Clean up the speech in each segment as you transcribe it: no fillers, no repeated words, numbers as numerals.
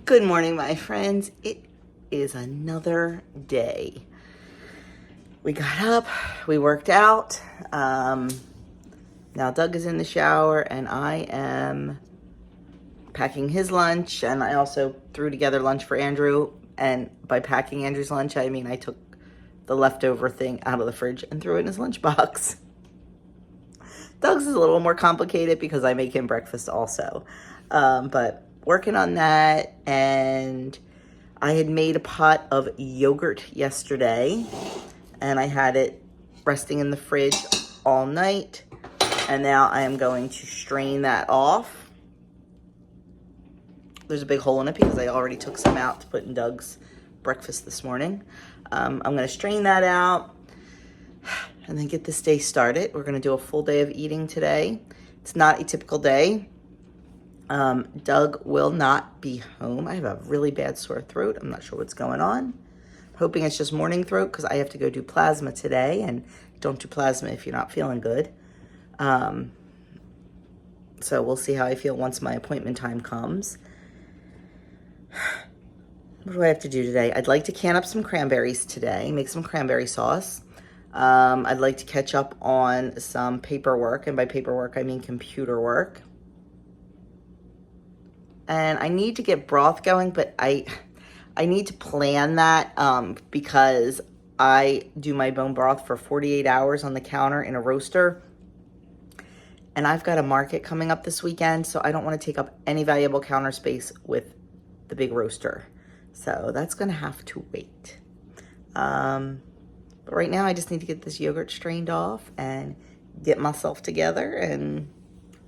Good morning, my friends. It is another day. We got up, we worked out. Now Doug is in the shower and I am packing his lunch, and I also threw together lunch for Andrew. And by packing Andrew's lunch, I mean I took the leftover thing out of the fridge and threw it in his lunchbox. Doug's is a little more complicated because I make him breakfast also. But working on that, and I had made a pot of yogurt yesterday, and I had it resting in the fridge all night, and now I am going to strain that off. There's a big hole in it because I already took some out to put in Doug's breakfast this morning. I'm going to strain that out and then get this day started. We're going to do a full day of eating today. It's not a typical day. Doug will not be home. I have a really bad sore throat. I'm not sure what's going on. I'm hoping it's just morning throat because I have to go do plasma today, and don't do plasma if you're not feeling good. So we'll see how I feel once my appointment time comes. What do I have to do today? I'd like to can up some cranberries today, make some cranberry sauce. I'd like to catch up on some paperwork, and by paperwork I mean computer work. And I need to get broth going, but I need to plan that because I do my bone broth for 48 hours on the counter in a roaster. And I've got a market coming up this weekend, so I don't want to take up any valuable counter space with the big roaster. So that's going to have to wait. But right now I just need to get this yogurt strained off and get myself together and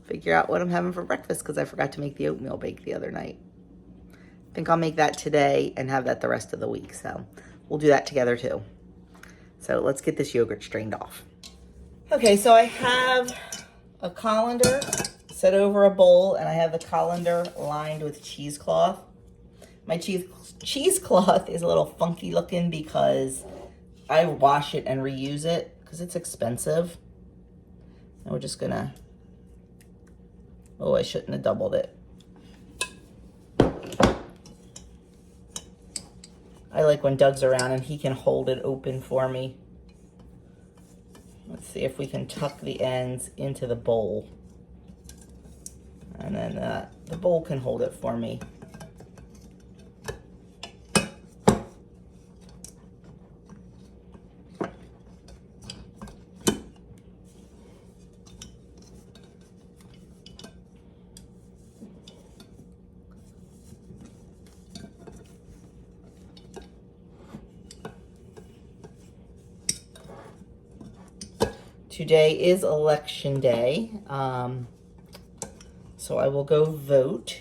figure out what I'm having for breakfast because I forgot to make the oatmeal bake the other night. I think I'll make that today and have that the rest of the week. So we'll do that together too. So let's get this yogurt strained off. Okay, so I have a colander set over a bowl, and I have the colander lined with cheesecloth. My cheesecloth is a little funky looking because I wash it and reuse it because it's expensive. And we're just gonna, oh, I shouldn't have doubled it. I like when Doug's around and he can hold it open for me. Let's see if we can tuck the ends into the bowl. And then the bowl can hold it for me. Today is election day, so I will go vote.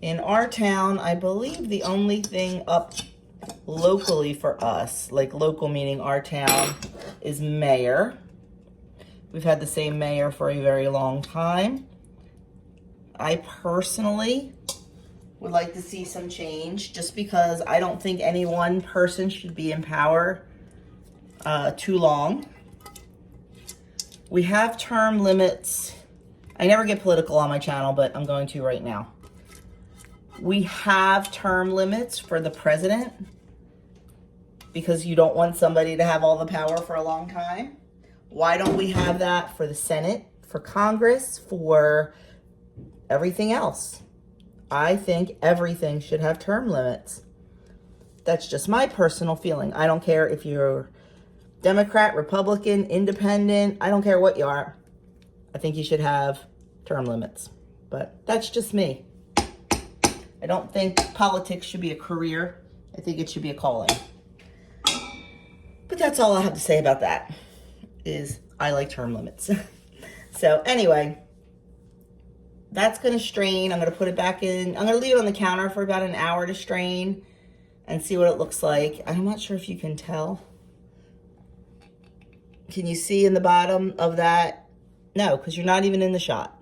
In our town, I believe the only thing up locally for us, like local meaning our town, is mayor. We've had the same mayor for a very long time. I personally would like to see some change just because I don't think any one person should be in power too long. We have term limits. I never get political on my channel, but I'm going to right now. We have term limits for the president because you don't want somebody to have all the power for a long time. Why don't we have that for the Senate, for Congress, for everything else? I think everything should have term limits. That's just my personal feeling. I don't care if you're Democrat, Republican, Independent, I don't care what you are. I think you should have term limits. But that's just me. I don't think politics should be a career. I think it should be a calling. But that's all I have to say about that, is I like term limits. So anyway, that's going to strain. I'm going to put it back in. I'm going to leave it on the counter for about an hour to strain and see what it looks like. I'm not sure if you can tell. Can you see in the bottom of that? No, because you're not even in the shot.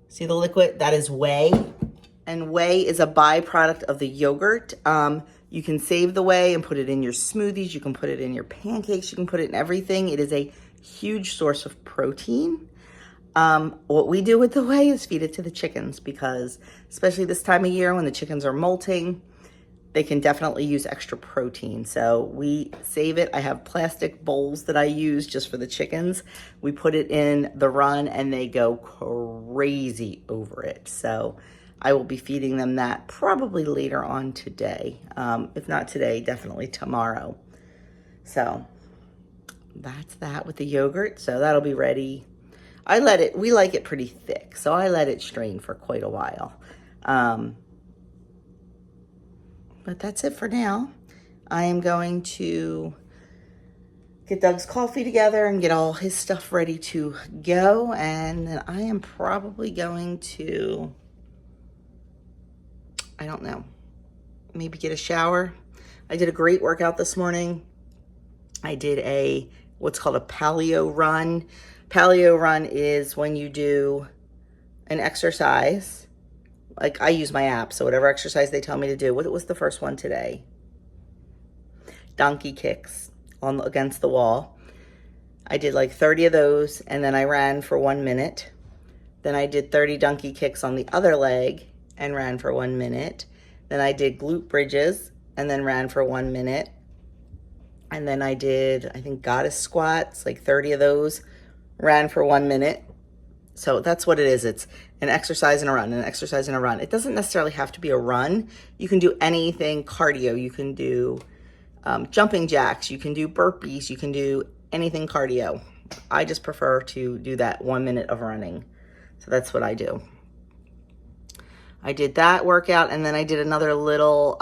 See the liquid? That is whey. And whey is a byproduct of the yogurt. You can save the whey and put it in your smoothies. You can put it in your pancakes. You can put it in everything. It is a huge source of protein. What we do with the whey is feed it to the chickens, because especially this time of year when the chickens are molting, they can definitely use extra protein. So we save it. I have plastic bowls that I use just for the chickens. We put it in the run and they go crazy over it. So I will be feeding them that probably later on today. If not today, definitely tomorrow. So that's that with the yogurt. So that'll be ready. We like it pretty thick, so I let it strain for quite a while. But that's it for now. I am going to get Doug's coffee together and get all his stuff ready to go. And then I am probably going to, I don't know, maybe get a shower. I did a great workout this morning. I did what's called a paleo run. Paleo run is when you do an exercise. Like, I use my app, so whatever exercise they tell me to do. What was the first one today? Donkey kicks against the wall. I did like 30 of those, and then I ran for 1 minute. Then I did 30 donkey kicks on the other leg and ran for 1 minute. Then I did glute bridges and then ran for 1 minute. And then I did, I think, goddess squats, like 30 of those, ran for 1 minute. So that's what it is. It's an exercise and a run, an exercise and a run. It doesn't necessarily have to be a run. You can do anything cardio. You can do jumping jacks. You can do burpees. You can do anything cardio. I just prefer to do that 1 minute of running. So that's what I do. I did that workout, and then I did another little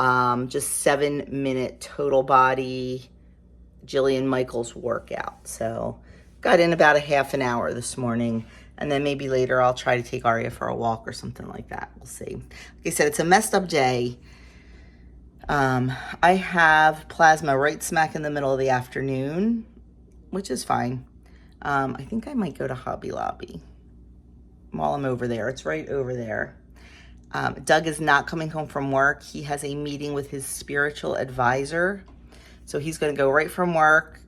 just 7-minute total body Jillian Michaels workout. So got in about a half an hour this morning. And then maybe later I'll try to take Arya for a walk or something like that. We'll see. Like I said, it's a messed up day. I have plasma right smack in the middle of the afternoon, which is fine. I think I might go to Hobby Lobby while I'm over there. It's right over there. Doug is not coming home from work. He has a meeting with his spiritual advisor. So he's going to go right from work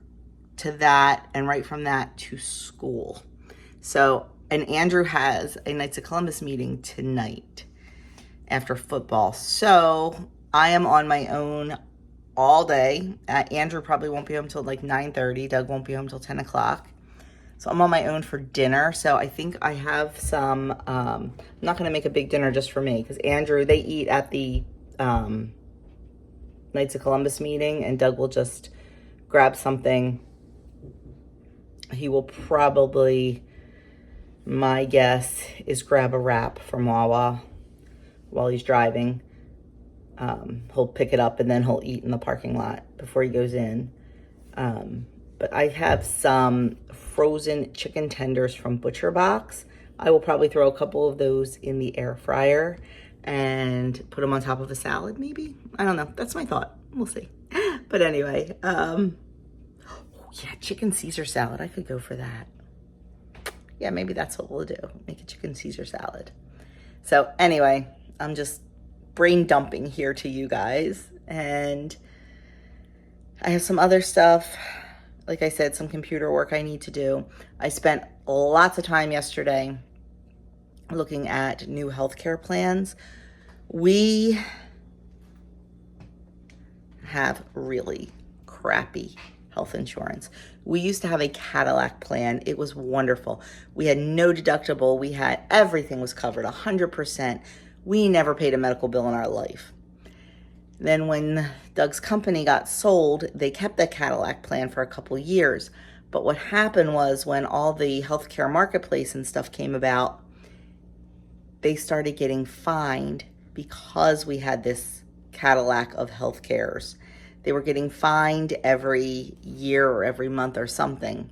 to that, and right from that to school. So, and Andrew has a Knights of Columbus meeting tonight after football. So I am on my own all day. Andrew probably won't be home until like 9:30. Doug won't be home until 10 o'clock. So I'm on my own for dinner. So I think I have some, I'm not going to make a big dinner just for me, because Andrew, they eat at the Knights of Columbus meeting, and Doug will just grab something. He will probably, my guess is, grab a wrap from Wawa while he's driving. He'll pick it up and then he'll eat in the parking lot before he goes in. But I have some frozen chicken tenders from Butcher Box. I will probably throw a couple of those in the air fryer and put them on top of a salad, maybe. I don't know. That's my thought. We'll see. But anyway, yeah, chicken Caesar salad. I could go for that. Yeah, maybe that's what we'll do. Make a chicken Caesar salad. So anyway, I'm just brain dumping here to you guys. And I have some other stuff. Like I said, some computer work I need to do. I spent lots of time yesterday looking at new healthcare plans. We have really crappy health insurance. We used to have a Cadillac plan. It was wonderful. We had no deductible. We had, everything was covered 100%. We never paid a medical bill in our life. Then when Doug's company got sold, they kept that Cadillac plan for a couple years. But what happened was, when all the healthcare marketplace and stuff came about, they started getting fined because we had this Cadillac of healthcares. They were getting fined every year or every month or something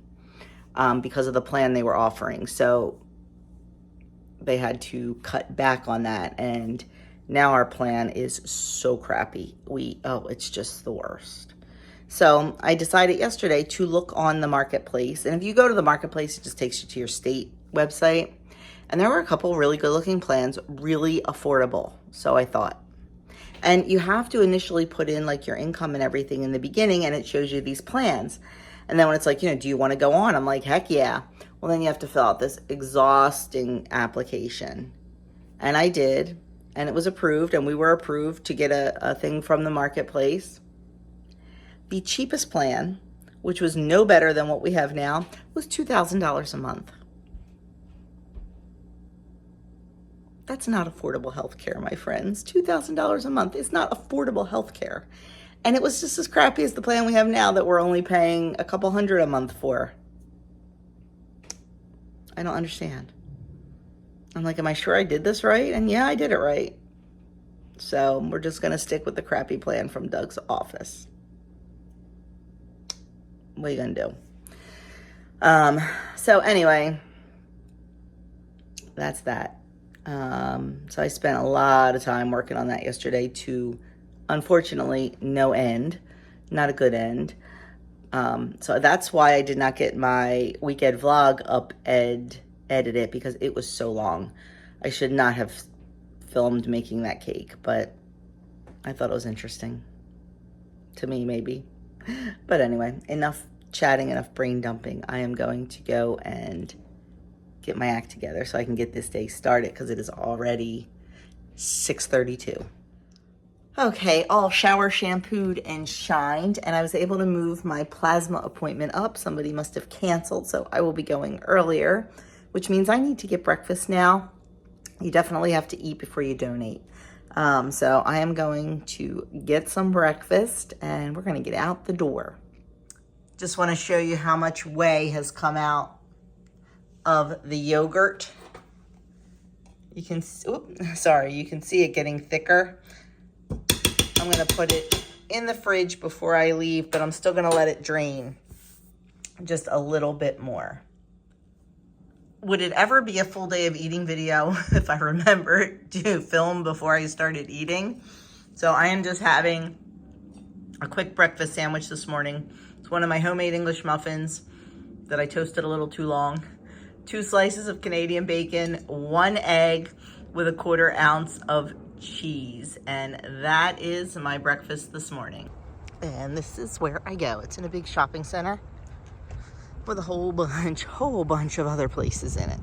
because of the plan they were offering. So they had to cut back on that. And now our plan is so crappy. It's just the worst. So I decided yesterday to look on the marketplace. And if you go to the marketplace, it just takes you to your state website. And there were a couple really good looking plans, really affordable. So I thought. And you have to initially put in like your income and everything in the beginning, and it shows you these plans. And then when it's like, do you want to go on? I'm like, heck yeah. Well, Well, then you have to fill out this exhausting application. And I did, and it was approved, and we were approved to get a thing from the marketplace. The cheapest plan, which was no better than what we have now, was $2,000 a month. That's not affordable health care, my friends. $2,000 a month is not affordable health care. And it was just as crappy as the plan we have now that we're only paying a couple hundred a month for. I don't understand. I'm like, am I sure I did this right? And yeah, I did it right. So we're just going to stick with the crappy plan from Doug's office. What are you going to do? So anyway, that's that. So I spent a lot of time working on that yesterday to, unfortunately, no end. Not a good end. So that's why I did not get my weekend vlog up edited, because it was so long. I should not have filmed making that cake, but I thought it was interesting. To me, maybe. But anyway, enough chatting, enough brain dumping. I am going to go and get my act together so I can get this day started, because it is already 6:32. Okay, all shower shampooed and shined, and I was able to move my plasma appointment up. Somebody must have canceled, so I will be going earlier, which means I need to get breakfast now. You definitely have to eat before you donate. So I am going to get some breakfast, and we're going to get out the door. Just want to show you how much whey has come out of the yogurt. You can, you can see it getting thicker. I'm going to put it in the fridge before I leave, but I'm still going to let it drain just a little bit more. Would it ever be a full day of eating video if I remember to film before I started eating? So I am just having a quick breakfast sandwich this morning. It's one of my homemade English muffins that I toasted a little too long. 2 slices of Canadian bacon, 1 egg with a 1/4 ounce of cheese. And that is my breakfast this morning. And this is where I go. It's in a big shopping center with a whole bunch of other places in it.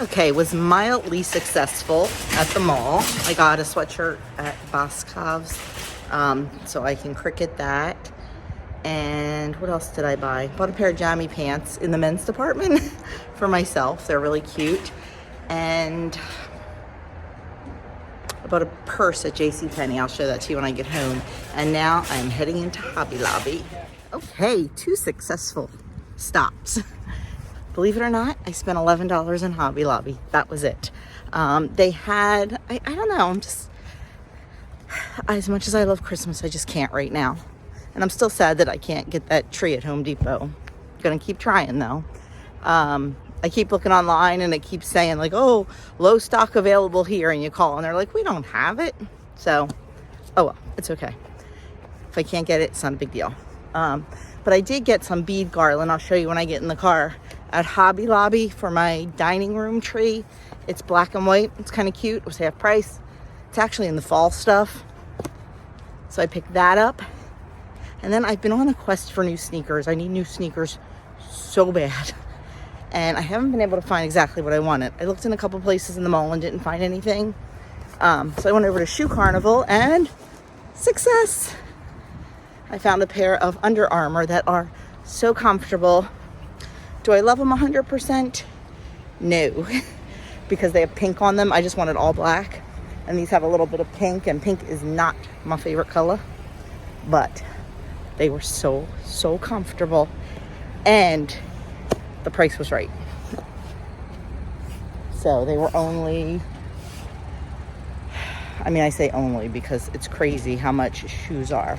Okay, was mildly successful at the mall. I got a sweatshirt at Boscov's, so I can cricket that. And what else did I buy? Bought a pair of jammy pants in the men's department for myself. They're really cute. And I bought a purse at JCPenney. I'll show that to you when I get home. And now I'm heading into Hobby Lobby. Okay, 2 successful stops. Believe it or not, I spent $11 in Hobby Lobby. That was it. They had, I don't know, I'm just, as much as I love Christmas, I just can't right now. And I'm still sad that I can't get that tree at Home Depot. Gonna keep trying though. I keep looking online and it keeps saying like, oh, low stock available here, and you call and they're like, we don't have it. So, oh well, it's okay. If I can't get it, it's not a big deal. But I did get some bead garland. I'll show you when I get in the car at Hobby Lobby for my dining room tree. It's black and white. It's kind of cute. It was half price. It's actually in the fall stuff. So I picked that up. And then I've been on a quest for new sneakers. I need new sneakers so bad. And I haven't been able to find exactly what I wanted. I looked in a couple places in the mall and didn't find anything. So I went over to Shoe Carnival and success. I found a pair of Under Armour that are so comfortable. Do I love them 100%? No. Because they have pink on them. I just wanted all black. And these have a little bit of pink. And pink is not my favorite color. But they were so comfortable, and the price was right. So they were only, I mean, I say only because it's crazy how much shoes are.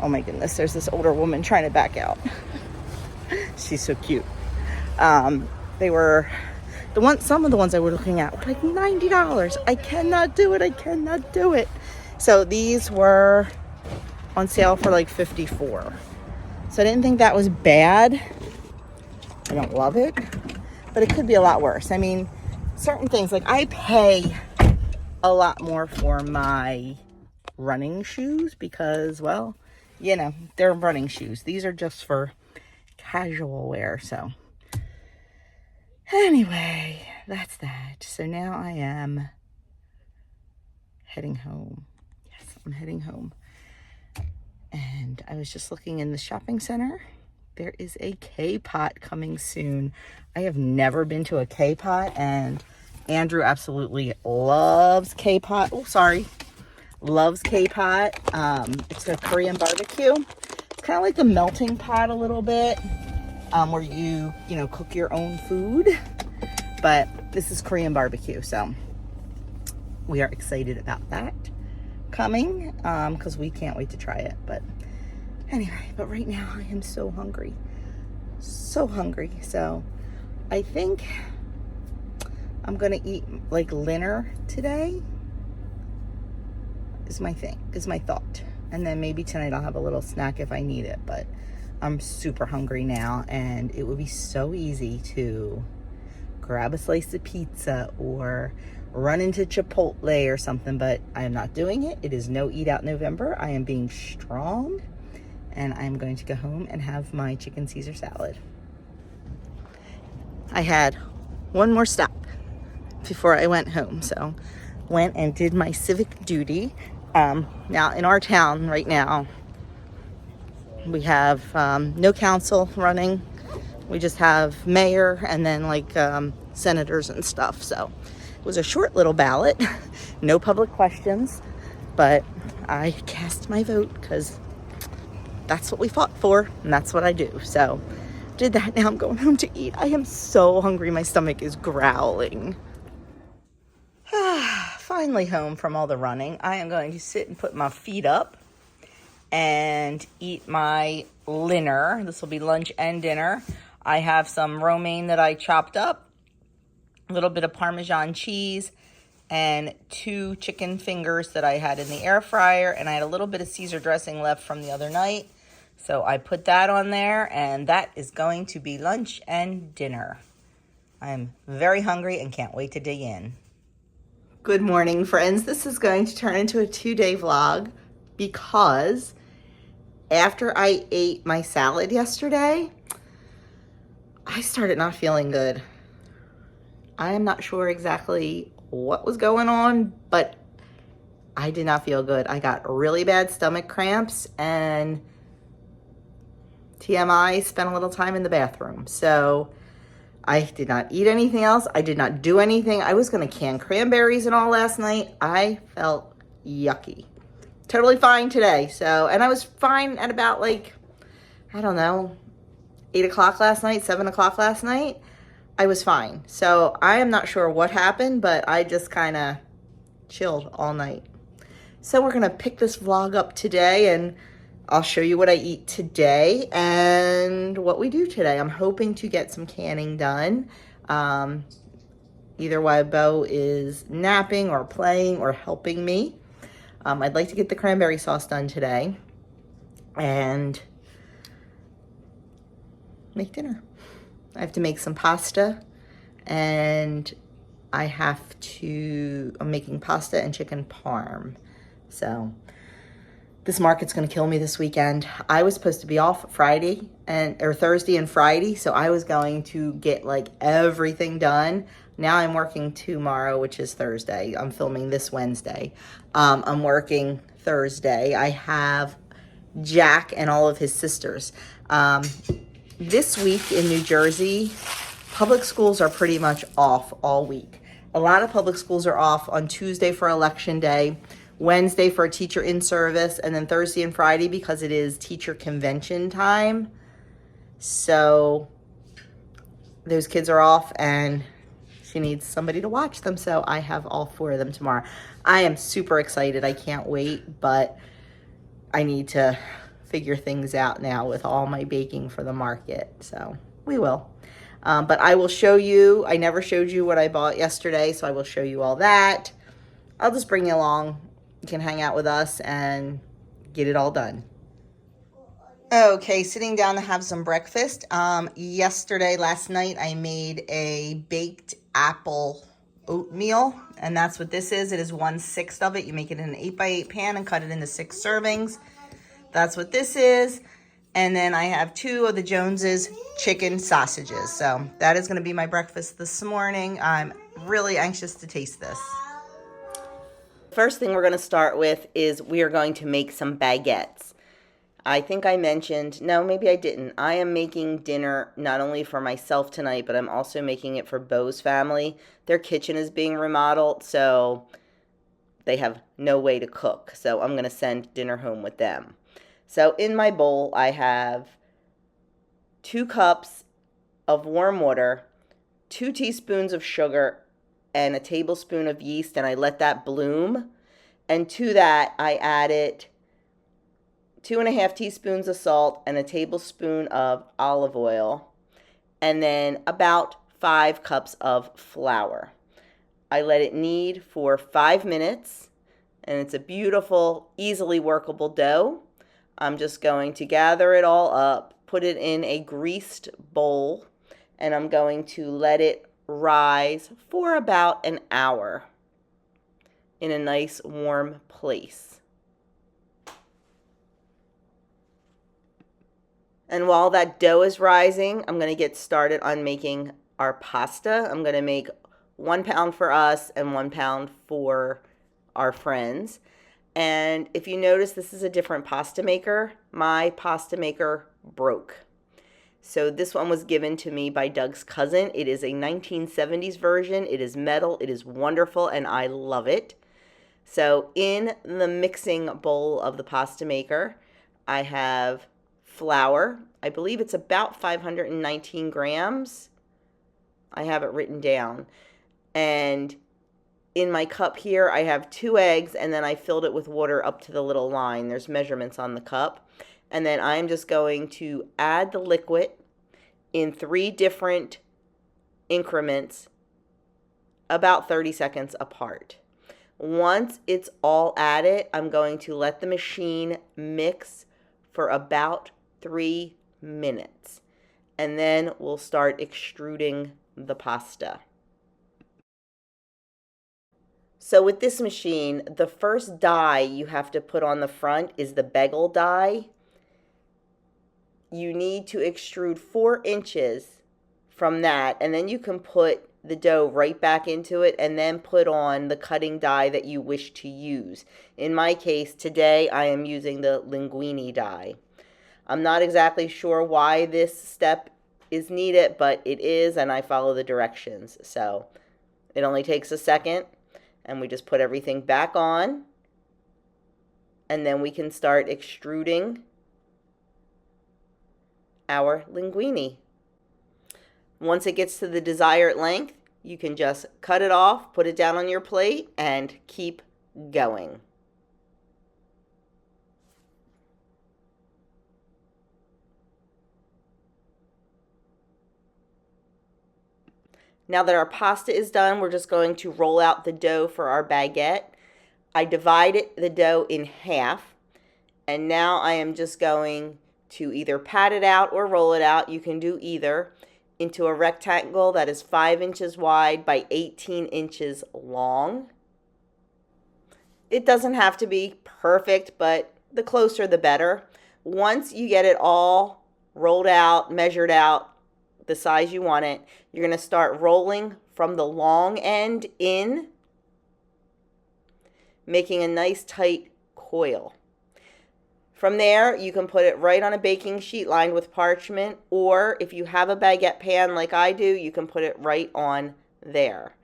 Oh my goodness, there's this older woman trying to back out. She's so cute. They were, some of the ones I were looking at were like $90. I cannot do it. So these were on sale for like $54. So I didn't think that was bad. I don't love it, but it could be a lot worse. I mean, certain things, like I pay a lot more for my running shoes because, well, you know, they're running shoes. These are just for casual wear. So anyway, that's that. So now I am heading home. Yes, I'm heading home. And I was just looking in the shopping center. There is a K-pot coming soon. I have never been to a K-pot, and Andrew absolutely loves K-pot. Oh, sorry. Loves K-pot. It's a Korean barbecue. It's kind of like the melting pot a little bit, where you cook your own food. But this is Korean barbecue, so we are excited about that coming, because we can't wait to try it. But anyway, but right now I am so hungry. So I think I'm gonna eat like dinner today is my thought. And then maybe tonight I'll have a little snack if I need it. But I'm super hungry now, and it would be so easy to grab a slice of pizza or run into Chipotle or something, but I am not doing it. It is no Eat Out November. I am being strong, and I'm going to go home and have my chicken Caesar salad. I had one more stop before I went home, so went and did my civic duty. Now in our town right now, we have no council running. We just have mayor and then like senators and stuff. So it was a short little ballot, no public questions, but I cast my vote because that's what we fought for, and that's what I do. So did that. Now I'm going home to eat. I am so hungry. My stomach is growling. Finally home from all the running. I am going to sit and put my feet up and eat my dinner. This will be lunch and dinner. I have some romaine that I chopped up, a little bit of Parmesan cheese, and 2 chicken fingers that I had in the air fryer, and I had a little bit of Caesar dressing left from the other night. So I put that on there, and that is going to be lunch and dinner. I'm very hungry and can't wait to dig in. Good morning, friends. This is going to turn into a 2-day vlog because after I ate my salad yesterday, I started not feeling good. I am not sure exactly what was going on, but I did not feel good. I got really bad stomach cramps, and TMI, spent a little time in the bathroom. So I did not eat anything else. I did not do anything. I was going to can cranberries and all last night. I felt yucky. Totally fine today. So, and I was fine at about like, I don't know, 8 o'clock last night, 7 o'clock last night. I was fine. So I am not sure what happened, but I just kind of chilled all night. So we're going to pick this vlog up today, and I'll show you what I eat today and what we do today. I'm hoping to get some canning done. Either while Bo is napping or playing or helping me. I'd like to get the cranberry sauce done today and make dinner. I have to make some pasta, and I'm making pasta and chicken parm. So this market's going to kill me this weekend. I was supposed to be off Thursday and Friday, so I was going to get like everything done. Now I'm working tomorrow, which is Thursday. I'm filming this Wednesday. I'm working Thursday. I have Jack and all of his sisters. This week in New Jersey, public schools are pretty much off all week. A lot of public schools are off on Tuesday for Election Day, Wednesday for a teacher in service, and then Thursday and Friday because it is teacher convention time. So those kids are off, and she needs somebody to watch them. So I have all 4 of them tomorrow. I am super excited. I can't wait, but I need to figure things out now with all my baking for the market. So we will. But I will show you. I never showed you what I bought yesterday, so I will show you all that. I'll just bring you along. You can hang out with us and get it all done. Okay, sitting down to have some breakfast. Last night, I made a baked apple oatmeal, and that's what this is. It is 1/6 of it. You make it in an 8x8 pan and cut it into 6 servings. That's what this is. And then I have 2 of the Joneses chicken sausages. So that is going to be my breakfast this morning. I'm really anxious to taste this. First thing we're going to start with is we are going to make some baguettes. I think I mentioned, no, maybe I didn't. I am making dinner not only for myself tonight, but I'm also making it for Beau's family. Their kitchen is being remodeled, so they have no way to cook. So I'm going to send dinner home with them. So in my bowl, I have 2 cups of warm water, 2 teaspoons of sugar, and a tablespoon of yeast, and I let that bloom. And to that, I added 2.5 teaspoons of salt and a tablespoon of olive oil, and then about 5 cups of flour. I let it knead for 5 minutes, and it's a beautiful, easily workable dough. I'm just going to gather it all up, put it in a greased bowl, and I'm going to let it rise for about an hour in a nice warm place. And while that dough is rising, I'm going to get started on making our pasta. I'm going to make 1 pound for us and 1 pound for our friends. And if you notice, this is a different pasta maker. My pasta maker broke. So this one was given to me by Doug's cousin. It is a 1970s version. It is metal. It is wonderful, and I love it. So in the mixing bowl of the pasta maker, I have flour. I believe it's about 519 grams. I have it written down. And in my cup here, I have 2 eggs, and then I filled it with water up to the little line. There's measurements on the cup. And then I'm just going to add the liquid in 3 different increments, about 30 seconds apart. Once it's all added, I'm going to let the machine mix for about 3 minutes. And then we'll start extruding the pasta. So with this machine, the first die you have to put on the front is the bagel die. You need to extrude 4 inches from that, and then you can put the dough right back into it and then put on the cutting die that you wish to use. In my case, today I am using the linguine die. I'm not exactly sure why this step is needed, but it is, and I follow the directions. So it only takes a second, and we just put everything back on, and then we can start extruding our linguine. Once it gets to the desired length, you can just cut it off, put it down on your plate, and keep going. Now that our pasta is done, we're just going to roll out the dough for our baguette. I divided the dough in half, and now I am just going to either pat it out or roll it out, you can do either, into a rectangle that is 5 inches wide by 18 inches long. It doesn't have to be perfect, but the closer the better. Once you get it all rolled out, measured out, the size you want it, you're going to start rolling from the long end in, making a nice tight coil. From there, you can put it right on a baking sheet lined with parchment, or if you have a baguette pan like I do, you can put it right on there.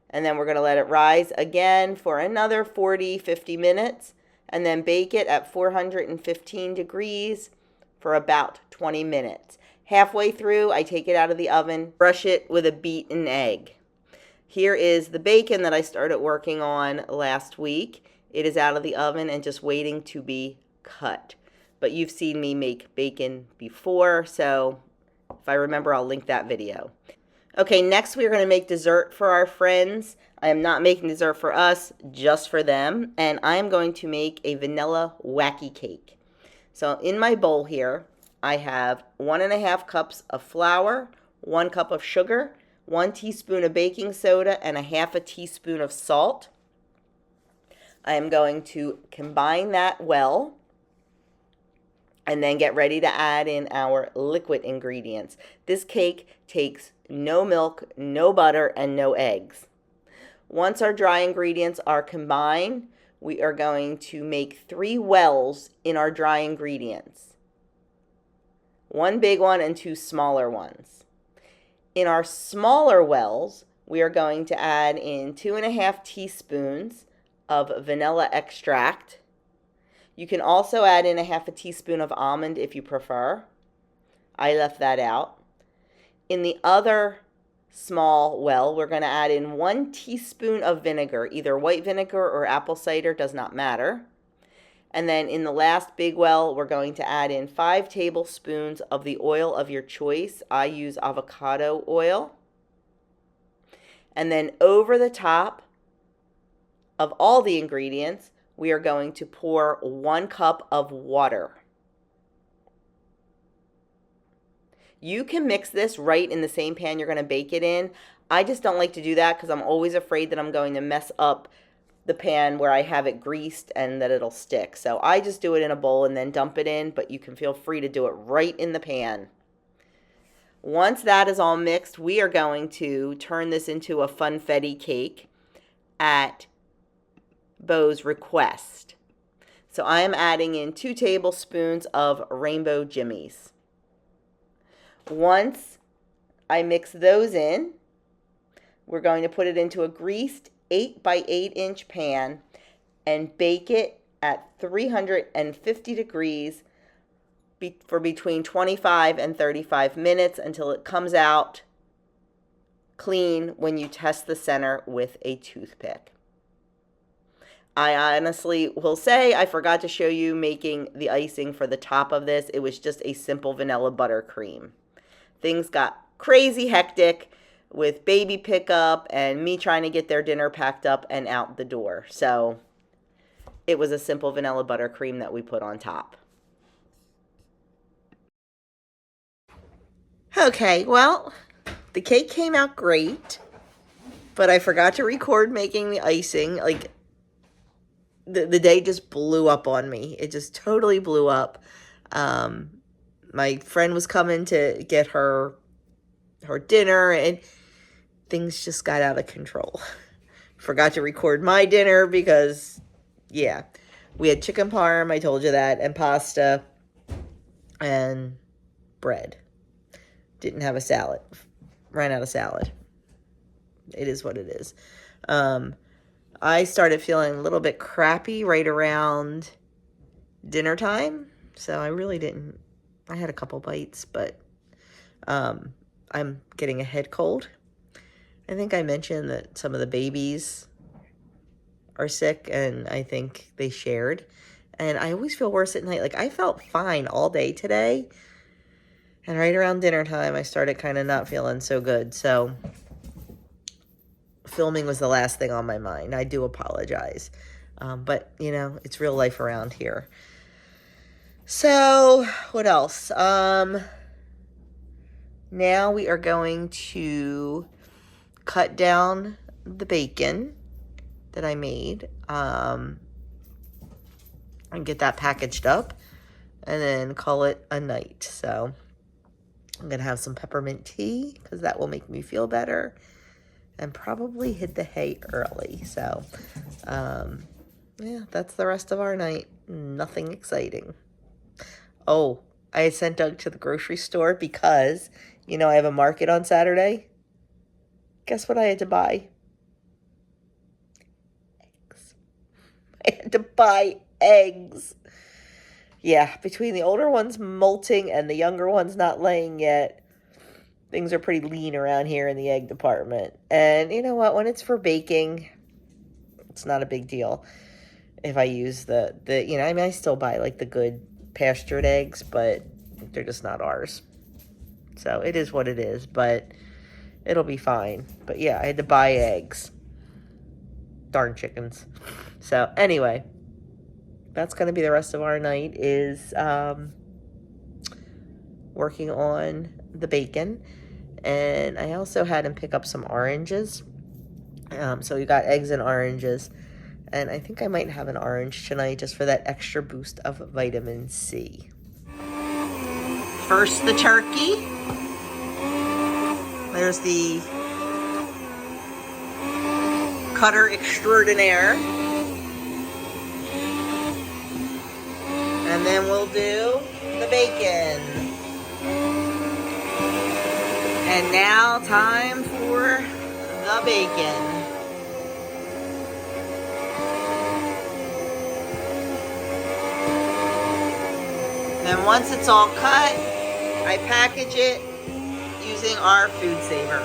And then we're going to let it rise again for another 40-50 minutes, and then bake it at 415 degrees for about 20 minutes. Halfway through, I take it out of the oven, brush it with a beaten egg. Here is the bacon that I started working on last week. It is out of the oven and just waiting to be cut. But you've seen me make bacon before, so if I remember, I'll link that video. Okay, next we're going to make dessert for our friends. I am not making dessert for us, just for them. And I am going to make a vanilla wacky cake. So in my bowl here, I have 1.5 cups of flour, 1 cup of sugar, 1 teaspoon of baking soda, and 1/2 teaspoon of salt. I am going to combine that well. And then get ready to add in our liquid ingredients. This cake takes no milk, no butter, and no eggs. Once our dry ingredients are combined, we are going to make 3 wells in our dry ingredients. 1 big one and 2 smaller ones. In our smaller wells, we are going to add in 2½ teaspoons of vanilla extract. You can also add in ½ teaspoon of almond if you prefer. I left that out. In the other small well, we're going to add in 1 teaspoon of vinegar, either white vinegar or apple cider, does not matter. And then in the last big well, we're going to add in 5 tablespoons of the oil of your choice. I use avocado oil. And then over the top of all the ingredients, we are going to pour 1 cup of water. You can mix this right in the same pan you're going to bake it in. I just don't like to do that because I'm always afraid that I'm going to mess up the pan where I have it greased and that it'll stick. So I just do it in a bowl and then dump it in, but you can feel free to do it right in the pan. Once that is all mixed, we are going to turn this into a funfetti cake at Beau's request. So I am adding in 2 tablespoons of rainbow jimmies. Once I mix those in, we're going to put it into a greased 8 by 8 inch pan and bake it at 350 degrees for between 25 and 35 minutes until it comes out clean when you test the center with a toothpick. I honestly will say I forgot to show you making the icing for the top of this. It was just a simple vanilla buttercream. Things got crazy hectic with baby pickup and me trying to get their dinner packed up and out the door. So it was a simple vanilla buttercream that we put on top. Okay, well, the cake came out great, but I forgot to record making the icing. Like, the day just blew up on me. It just totally blew up. My friend was coming to get her dinner, and things just got out of control. Forgot to record my dinner because, yeah, we had chicken parm, I told you that, and pasta, and bread. Didn't have a salad. Ran out of salad. It is what it is. I started feeling a little bit crappy right around dinner time, so I really didn't. I had a couple bites, but I'm getting a head cold. I think I mentioned that some of the babies are sick, and I think they shared. And I always feel worse at night. Like, I felt fine all day today, and right around dinner time, I started kind of not feeling so good. So filming was the last thing on my mind. I do apologize. But, you know, it's real life around here. So, what else? Now we are going to cut down the bacon that I made. And get that packaged up. And then call it a night. So, I'm going to have some peppermint tea because that will make me feel better. And probably hit the hay early. So, yeah, that's the rest of our night. Nothing exciting. Oh, I sent Doug to the grocery store because, you know, I have a market on Saturday. Guess what I had to buy? Eggs. I had to buy eggs. Yeah, between the older ones molting and the younger ones not laying yet, things are pretty lean around here in the egg department. And you know what? When it's for baking, it's not a big deal. If I use the you know, I mean, I still buy like the good pastured eggs, but they're just not ours. So it is what it is, but it'll be fine. But yeah, I had to buy eggs. Darn chickens. So anyway, that's going to be the rest of our night is working on the bacon. And I also had him pick up some oranges. So we got eggs and oranges. And I think I might have an orange tonight just for that extra boost of vitamin C. First, the turkey. There's the cutter extraordinaire. And then we'll do the bacon. And now time for the bacon. And once it's all cut, I package it using our food saver.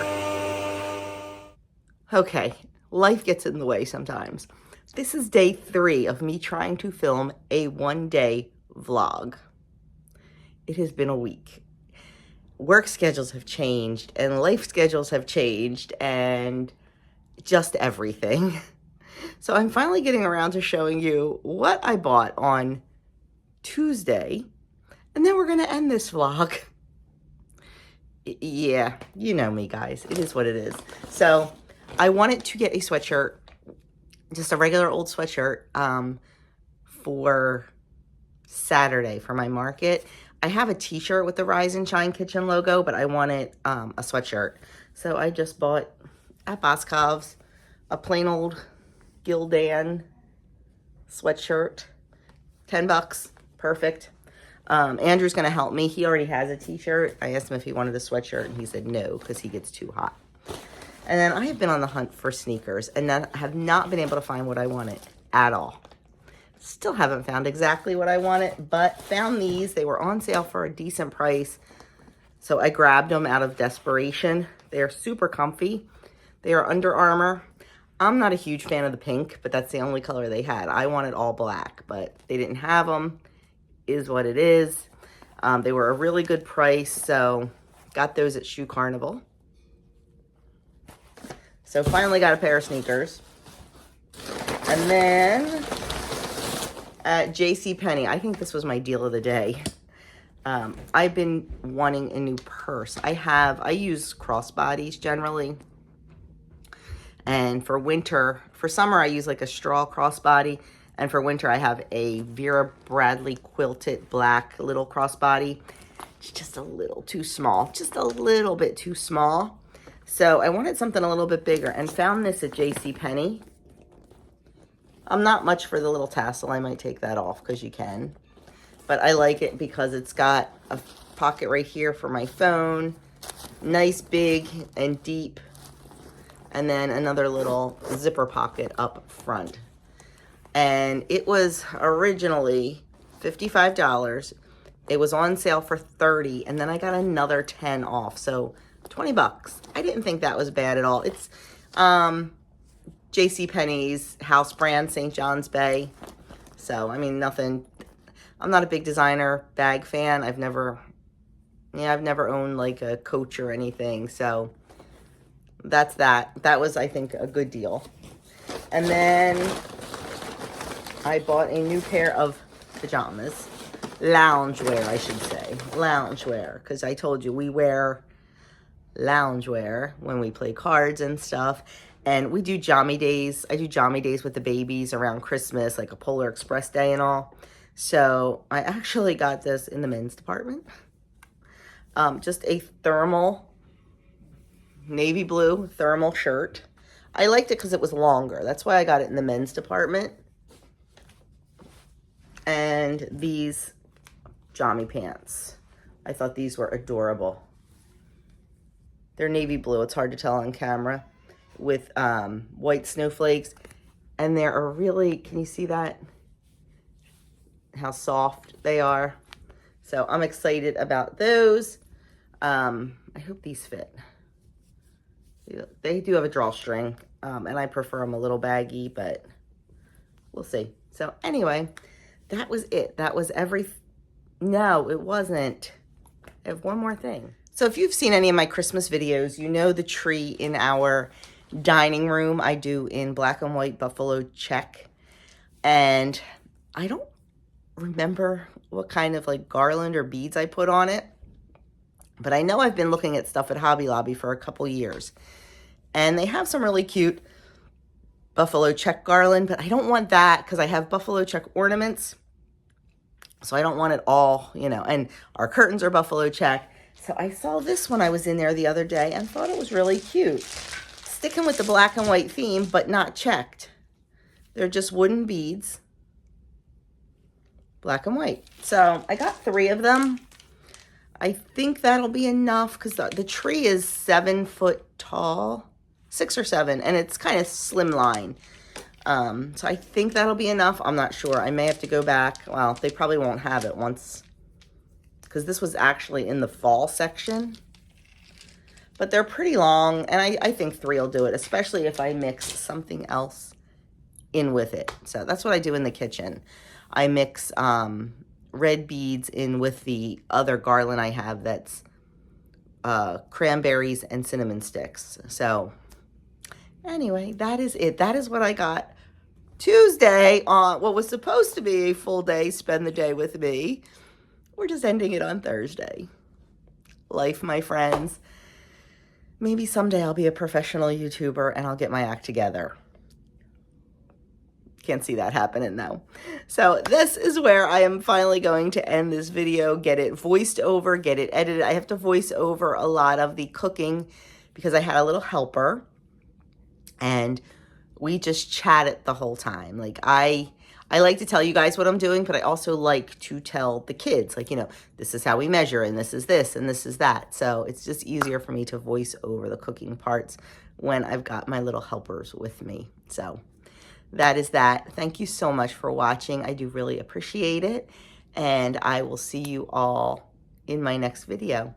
Okay, life gets in the way sometimes. This is day 3 of me trying to film a 1-day vlog. It has been a week. Work schedules have changed and life schedules have changed and just everything. So I'm finally getting around to showing you what I bought on Tuesday. And then we're going to end this vlog. Yeah, you know me, guys. It is what it is. So I wanted to get a sweatshirt, just a regular old sweatshirt, for Saturday for my market. I have a t-shirt with the Rise and Shine Kitchen logo, but I wanted a sweatshirt. So I just bought at Boscov's a plain old Gildan sweatshirt. $10, perfect. Andrew's going to help me. He already has a t-shirt. I asked him if he wanted a sweatshirt, and he said no, because he gets too hot. And then I have been on the hunt for sneakers, and I have not been able to find what I wanted at all. Still haven't found exactly what I wanted, but found these. They were on sale for a decent price, so I grabbed them out of desperation. They are super comfy. They are Under Armour. I'm not a huge fan of the pink, but that's the only color they had. I wanted all black, but they didn't have them. Is what it is. They were a really good price, so got those at Shoe Carnival. So finally got a pair of sneakers. And then at JCPenney, I think this was my deal of the day. I've been wanting a new purse. I use crossbodies generally. And for summer, I use like a straw crossbody. And for winter, I have a Vera Bradley quilted black little crossbody. It's just a little too small, just a little bit too small. So I wanted something a little bit bigger and found this at JCPenney. I'm not much for the little tassel. I might take that off because you can. But I like it because it's got a pocket right here for my phone. Nice, big, and deep. And then another little zipper pocket up front. And it was originally $55. It was on sale for $30, and then I got another 10 off, so $20. I didn't think that was bad at all. It's JCPenney's house brand, St. John's Bay. So, I mean, nothing. I'm not a big designer bag fan. I've never owned like a Coach or anything. So that's that. That was, I think, a good deal. And then I bought a new pair of pajamas. Loungewear, I should say. Loungewear. Because I told you we wear loungewear when we play cards and stuff. And we do Jammy Days. I do Jammy Days with the babies around Christmas, like a Polar Express Day and all. So I actually got this in the men's department. Just a thermal, navy blue thermal shirt. I liked it because it was longer. That's why I got it in the men's department. And these jammy pants. I thought these were adorable. They're navy blue. It's hard to tell on camera. With white snowflakes. And they're a really, can you see that? How soft they are. So I'm excited about those. I hope these fit. They do have a drawstring. And I prefer them a little baggy, but we'll see. So anyway, that was it. That was no, it wasn't. I have one more thing. So if you've seen any of my Christmas videos, you know the tree in our dining room I do in black and white buffalo check. And I don't remember what kind of like garland or beads I put on it. But I know I've been looking at stuff at Hobby Lobby for a couple years. And they have some really cute buffalo check garland, but I don't want that because I have buffalo check ornaments. So I don't want it all, you know, and our curtains are buffalo check. So I saw this when I was in there the other day and thought it was really cute. Sticking with the black and white theme, but not checked. They're just wooden beads, black and white. So I got 3 of them. I think that'll be enough because the tree is 7 foot tall, 6 or 7, and it's kind of slimline. So I think that'll be enough. I'm not sure. I may have to go back. Well, they probably won't have it once, because this was actually in the fall section. But they're pretty long, and I think 3 will do it, especially if I mix something else in with it. So that's what I do in the kitchen. I mix red beads in with the other garland I have that's cranberries and cinnamon sticks. So anyway, that is it. That is what I got Tuesday on what was supposed to be a full day, spend the day with me. We're just ending it on Thursday. Life, my friends. Maybe someday I'll be a professional YouTuber and I'll get my act together. Can't see that happening though. So this is where I am finally going to end this video, get it voiced over, get it edited. I have to voice over a lot of the cooking because I had a little helper and we just chatted the whole time. Like I like to tell you guys what I'm doing, but I also like to tell the kids, like, you know, this is how we measure and this is this and this is that. So it's just easier for me to voice over the cooking parts when I've got my little helpers with me. So that is that. Thank you so much for watching. I do really appreciate it. And I will see you all in my next video.